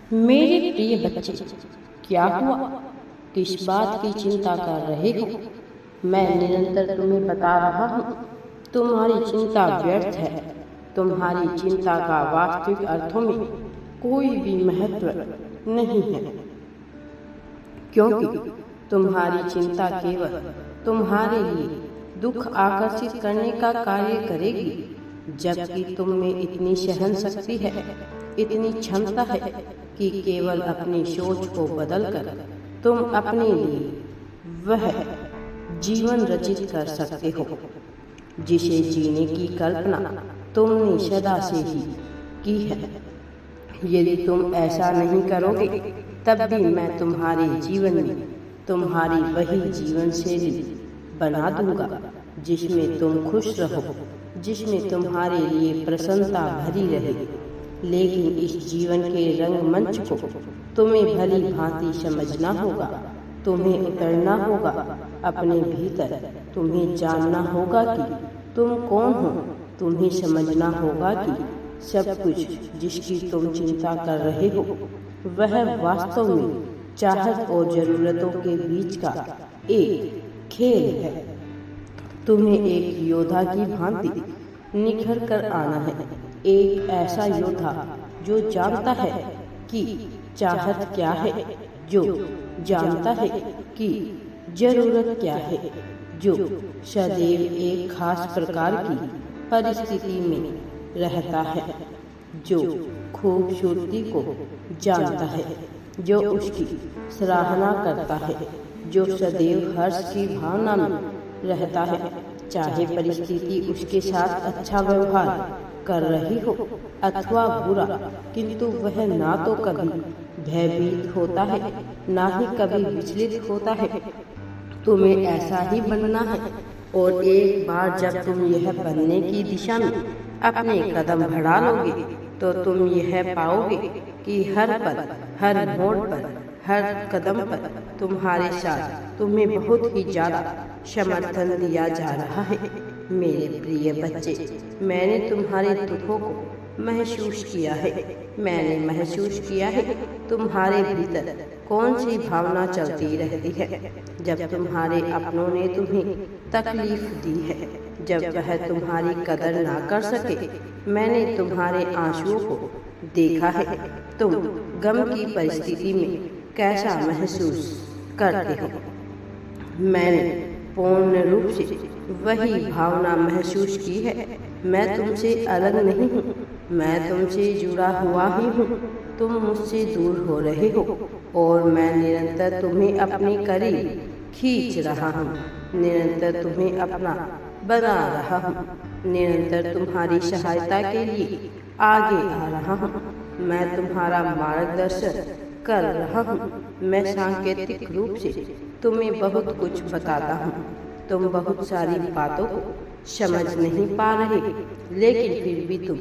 मेरे प्रिय बच्चे, क्या हुआ? किस बात की चिंता कर रहे हो? मैं निरंतर तुम्हें बता रहा हूँ, तुम्हारी चिंता व्यर्थ है। तुम्हारी चिंता का वास्तविक अर्थों में कोई भी महत्व नहीं है, क्योंकि तुम्हारी चिंता केवल तुम्हारे लिए दुख आकर्षित करने का कार्य करेगी। जबकि तुम में इतनी सहन शक्ति है, इतनी क्षमता है कि केवल अपनी सोच को बदलकर तुम अपने लिए वह जीवन रचित कर सकते हो जिसे जीने की कल्पना तुमने सदा से ही की है। यदि तुम ऐसा नहीं करोगे, तब भी मैं तुम्हारे जीवन में तुम्हारी वही जीवन शैली बना दूंगा जिसमें तुम खुश रहो, जिसमें तुम्हारे लिए प्रसन्नता भरी रहे। लेकिन इस जीवन के रंगमंच को तुम्हें भली भांति समझना होगा, तुम्हें उतरना होगा अपने भीतर, तुम्हें जानना होगा कि तुम कौन हो, तुम्हें समझना होगा कि सब कुछ जिसकी तुम चिंता कर रहे हो वह वास्तव में चाहत और जरूरतों के बीच का एक खेल है। तुम्हें एक योद्धा की भांति निखर कर आना है, एक ऐसा योद्धा जो जानता है कि चाहत क्या है, जो जानता है कि जरूरत क्या है, जो सदैव एक खास प्रकार की परिस्थिति में रहता है, जो खूबसूरती को जानता है, जो उसकी सराहना करता है, जो सदैव हर्ष की भावना में रहता है, चाहे परिस्थिति उसके साथ अच्छा व्यवहार कर रही हो अथवा बुरा, किंतु वह ना तो कभी भयभीत होता है, ना ही कभी विचलित होता है। तुम्हें ऐसा ही बनना है, और एक बार जब तुम यह बनने की दिशा में अपने कदम बढ़ा लोगे, तो तुम यह पाओगे कि हर पल, हर मोड़ पर, हर कदम पर तुम्हारे साथ तुम्हें बहुत ही ज्यादा समर्थन दिया जा रहा है। मेरे प्रिय बच्चे, मैंने तुम्हारे दुखों को महसूस किया है, मैंने महसूस किया है तुम्हारे भीतर कौन सी भावना चलती रहती है जब तुम्हारे अपनों ने तुम्हें तकलीफ दी है, जब वह तुम्हारी कदर ना कर सके। मैंने तुम्हारे आंसुओं को देखा है, तुम गम की परिस्थिति में कैसा महसूस करते हो। मैंने पूर्ण रूप से वही भावना महसूस की है। मैं तुमसे अलग नहीं हूँ, मैं तुमसे जुड़ा हुआ ही हूँ। तुम मुझसे दूर हो रहे हो और मैं निरंतर तुम्हें अपने करीब खींच रहा हूँ, निरंतर तुम्हें अपना बना रहा हूँ, निरंतर तुम्हारी सहायता के लिए आगे आ रहा हूँ। मैं तुम्हारा मार्गदर्शन कर रहा हूँ। मैं सांकेतिक रूप से तुम्हें बहुत कुछ बताता हूँ। तुम बहुत सारी बातों को समझ नहीं पा रहे, लेकिन फिर भी तुम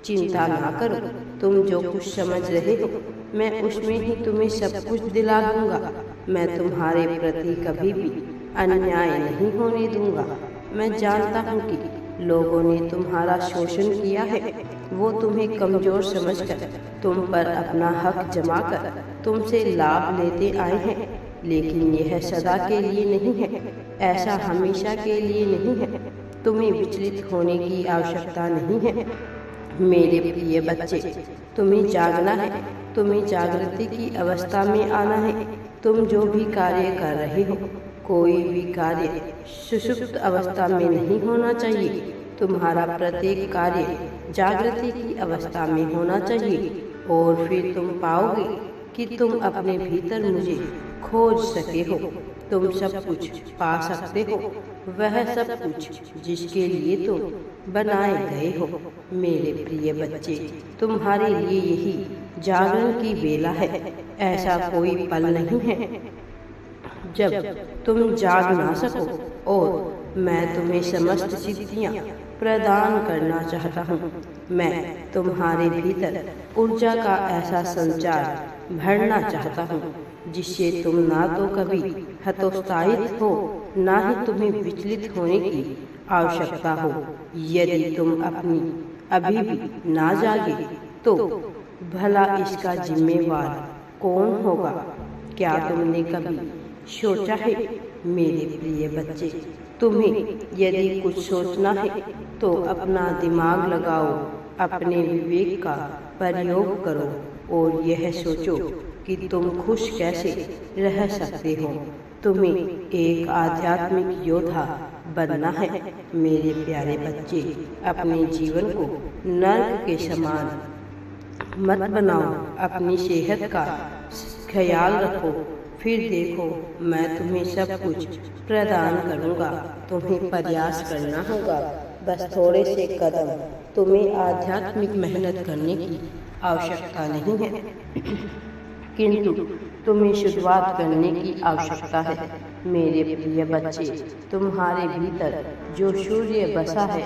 चिंता ना करो। तुम जो कुछ समझ रहे हो, मैं उसमें ही तुम्हें सब कुछ दिला दूंगा। मैं तुम्हारे प्रति कभी भी अन्याय नहीं होने दूंगा। मैं जानता हूँ कि लोगों ने तुम्हारा शोषण किया है, वो तुम्हें कमजोर समझकर तुम पर अपना हक जमाकर तुमसे लाभ लेते आए हैं, लेकिन यह सदा के लिए नहीं है, ऐसा हमेशा के लिए नहीं है। तुम्हें विचलित होने की आवश्यकता नहीं है। मेरे प्रिय बच्चे, तुम्हें जागना है, तुम्हें जागृति की अवस्था में आना है। तुम जो भी कार्य कर रहे हो, कोई भी कार्य सुषुप्त अवस्था में नहीं होना चाहिए। तुम्हारा प्रत्येक कार्य जागृति की अवस्था में होना चाहिए, और फिर तुम पाओगे कि तुम अपने भीतर मुझे खोज सके हो। तुम सब कुछ पा सकते हो, वह सब कुछ जिसके लिए तुम बनाए गए हो। मेरे प्रिय बच्चे, तुम्हारे लिए यही जागरण की बेला है। ऐसा कोई पल नहीं है जब तुम जाग ना सको, और मैं तुम्हें समस्त सिद्धियां प्रदान करना चाहता हूँ। मैं तुम्हारे भीतर ऊर्जा का ऐसा संचार भरना चाहता हूँ जिससे तुम ना तो कभी हतोत्साहित हो, ना ही तुम्हें विचलित होने की आवश्यकता हो। यदि तुम अपनी अभी भी ना जागे, तो भला इसका जिम्मेवार कौन होगा? क्या तुमने कभी सोचा है मेरे प्रिय बच्चे? तुम्हें यदि कुछ सोचना है तो अपना दिमाग लगाओ, अपने विवेक का प्रयोग करो और यह सोचो कि तुम खुश कैसे रह सकते हो। तुम्हें एक आध्यात्मिक योद्धा बनना है मेरे प्यारे बच्चे। अपने जीवन को नर्क के समान मत बनाओ, अपनी सेहत का ख्याल रखो, फिर देखो मैं तुम्हें सब कुछ प्रदान करूंगा। तुम्हें प्रयास करना होगा, बस थोड़े से कदम। तुम्हें आध्यात्मिक मेहनत करने की आवश्यकता नहीं है, किंतु तुम्हें शुरुआत करने की आवश्यकता है मेरे प्रिय बच्चे। तुम्हारे भीतर जो सूर्य बसा है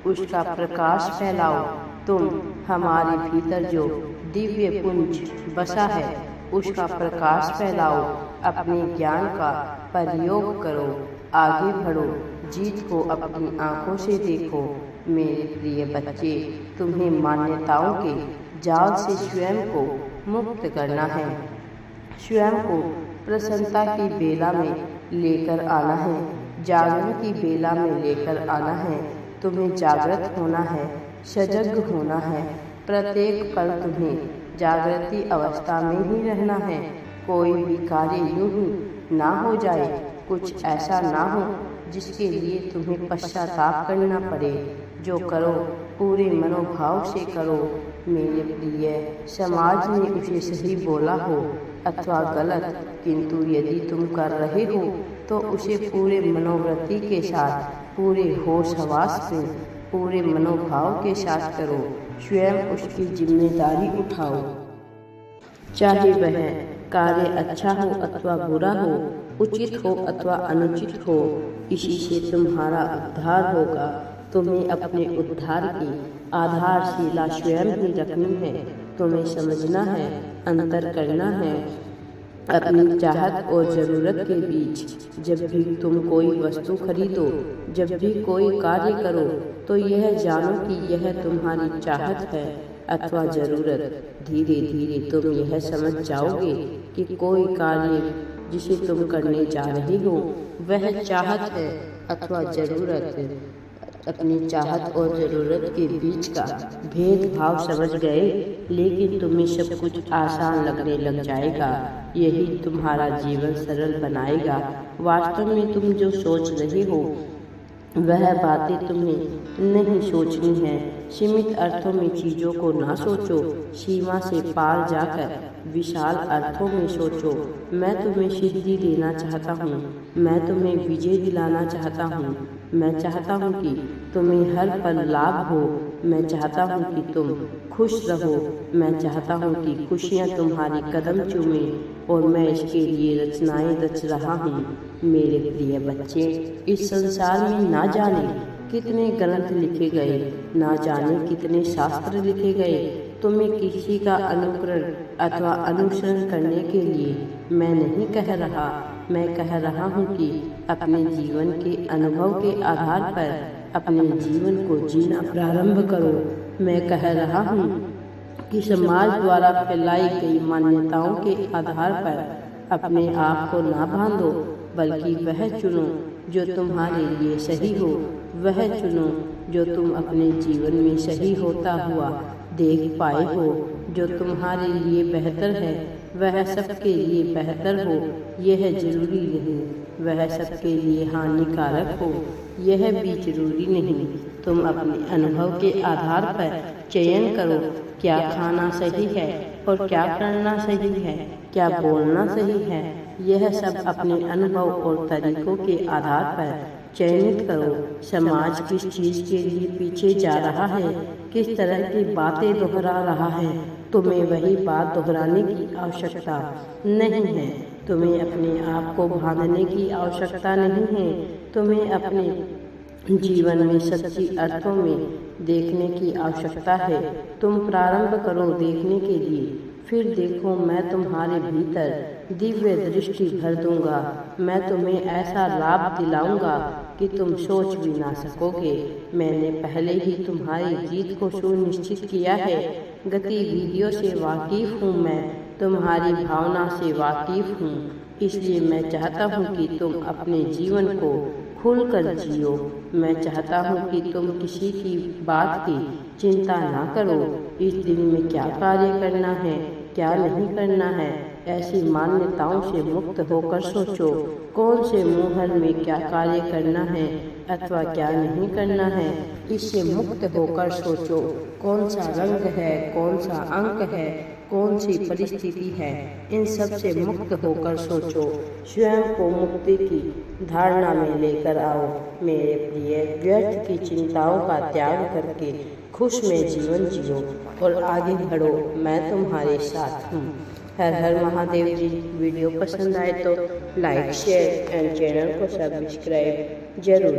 उसका प्रकाश फैलाओ। तुम हमारे भीतर जो दिव्य पुंज बसा है उसका प्रकाश फैलाओ। अपने ज्ञान का प्रयोग करो, आगे बढ़ो, जीत को अपनी आंखों से देखो मेरे प्रिय बच्चे। तुम्हें मान्यताओं के जाल से स्वयं को मुक्त करना है, स्वयं को प्रसन्नता की बेला में लेकर आना है, जागरण की बेला में लेकर आना है। तुम्हें जागृत होना है, सजग होना है। प्रत्येक पल तुम्हें जागृति अवस्था में ही रहना है। कोई भी कार्य यूं ही ना हो जाए, कुछ ऐसा ना हो जिसके लिए तुम्हें पश्चाताप करना पड़े। जो करो पूरे मनोभाव से करो मेरे प्रिय। समाज ने उसे सही बोला हो अथवा गलत, किंतु यदि तुम कर रहे हो तो उसे पूरे मनोवृत्ति के साथ, पूरे होश हवास में, पूरे मनोभाव के साथ करो। स्वयं उसकी जिम्मेदारी उठाओ, चाहे वह कार्य अच्छा हो अथवा बुरा हो, उचित हो अथवा अनुचित हो। इसी से तुम्हारा उद्धार होगा। तुम्हें अपने उद्धार की आधारशिला स्वयं ही रखनी है। तुम्हें समझना है, अंतर करना है अपनी चाहत और ज़रूरत के बीच। जब भी तुम कोई वस्तु खरीदो, जब भी कोई कार्य करो, तो यह जानो कि यह तुम्हारी चाहत है अथवा ज़रूरत। धीरे धीरे तुम यह समझ जाओगे कि कोई कार्य जिसे तुम करने जा रहे हो वह चाहत है अथवा ज़रूरत। अपनी चाहत और ज़रूरत के बीच का भेदभाव समझ गए, लेकिन तुम्हें सब कुछ आसान लगने लग जाएगा। यही तुम्हारा जीवन सरल बनाएगा। वास्तव में तुम जो सोच रहे हो वह बातें तुम्हें नहीं सोचनी है। सीमित अर्थों में चीज़ों को ना सोचो, सीमा से पार जाकर विशाल अर्थों में सोचो। मैं तुम्हें सिद्धि देना चाहता हूँ, मैं तुम्हें विजय दिलाना चाहता हूँ। मैं चाहता हूँ कि तुम्हें हर पल लाभ हो। मैं चाहता हूँ कि तुम खुश रहो। मैं चाहता हूँ कि खुशियाँ तुम्हारी कदम चूमे और मैं इसके लिए रचनाएं रच रहा हूँ मेरे प्रिय बच्चे। इस संसार में ना जाने कितने ग्रंथ लिखे गए, ना जाने कितने शास्त्र लिखे गए। तुम्हें किसी का अनुकरण अथवा अनुसरण करने के लिए मैं नहीं कह रहा। मैं कह रहा हूँ कि अपने जीवन के अनुभव के आधार पर अपने जीवन को जीना प्रारंभ करो। मैं कह रहा हूँ कि समाज द्वारा फैलाई गई मान्यताओं के आधार पर अपने आप को ना बांधो, बल्कि वह चुनो जो तुम्हारे लिए सही हो। वह चुनो जो तुम अपने जीवन में सही होता हुआ देख पाए हो। जो तुम्हारे लिए बेहतर है वह सबके लिए बेहतर हो, यह जरूरी नहीं वह सबके लिए हानिकारक हो, यह भी जरूरी नहीं। तुम अपने अनुभव के आधार पर चयन करो, क्या खाना सही है और क्या करना सही है, क्या बोलना सही है। यह सब अपने अनुभव और तरीकों के आधार पर चयनित करो। समाज किस चीज़ के लिए पीछे जा रहा है, किस तरह की बातें दोहरा रहा है, तुम्हें वही बात दोहराने की आवश्यकता नहीं है। तुम्हें अपने आप को बांधने की आवश्यकता नहीं है। तुम्हें अपने जीवन में सच्ची अर्थों में देखने की आवश्यकता है। तुम प्रारंभ करो देखने के लिए, फिर देखो मैं तुम्हारे भीतर दिव्य दृष्टि भर दूंगा। मैं तुम्हें ऐसा लाभ दिलाऊंगा कि तुम सोच भी ना सकोगे। मैंने पहले ही तुम्हारी जीत को सुनिश्चित किया है। गतिविधियों से वाकिफ हूँ, मैं तुम्हारी भावना से वाकिफ हूँ। इसलिए मैं चाहता हूँ कि तुम अपने जीवन को खुलकर जियो। मैं चाहता हूँ कि तुम किसी की बात की चिंता ना करो। इस दिन में क्या कार्य करना है, क्या नहीं करना है, ऐसी मान्यताओं से मुक्त होकर सोचो। कौन से मुहर में क्या कार्य करना है अथवा क्या नहीं करना है, इससे मुक्त होकर सोचो। कौन सा रंग है, कौन सा अंक है, कौन सी परिस्थिति है, इन सब से मुक्त होकर सोचो। स्वयं को मुक्ति की धारणा में लेकर आओ। मेरे प्रिय, व्यर्थ की चिंताओं का त्याग करके खुश में जीवन जियो और आगे बढ़ो। मैं तुम्हारे साथ हूँ। हर हर महादेव जी। वीडियो पसंद आए तो लाइक, शेयर एंड चैनल को सब्सक्राइब जरूर।